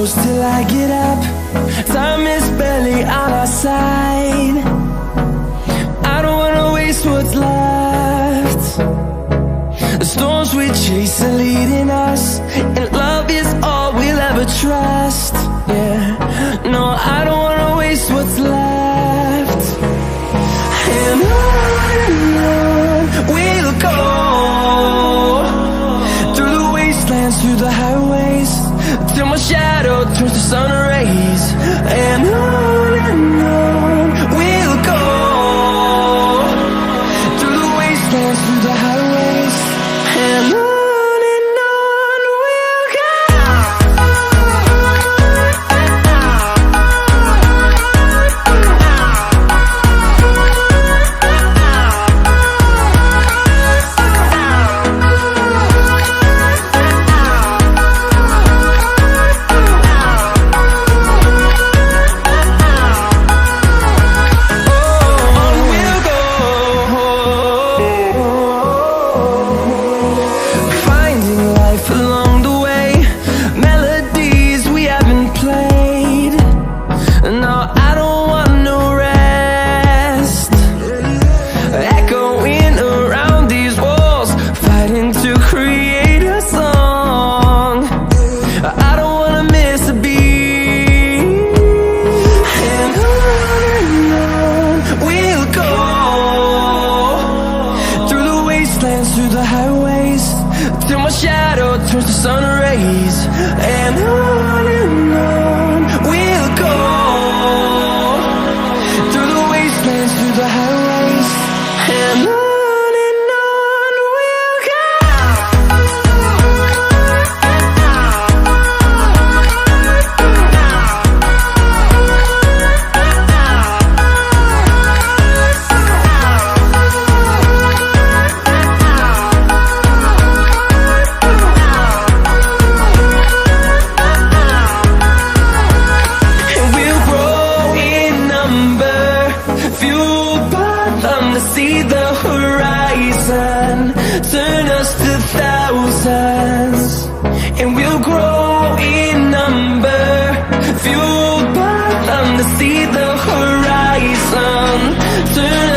close till I get up. Time is barely on our side. I don't wanna waste what's left. The storms we chase are leading us, and love is all we'll ever trust. Yeah, no, I don't wanna waste what's left. And on we'll go, through the wastelands, through the highways, till my shadow turns to sun rays. And on we'll go, through the wastelands, through the highways, and on we'll go. Through the highways, till my shadow turns to sun rays. And on we'll go, through the wastelands, through the highways, and on we'll go. See the horizon, turn us to thousands, and we'll grow in number, fueled by them to see the horizon, turn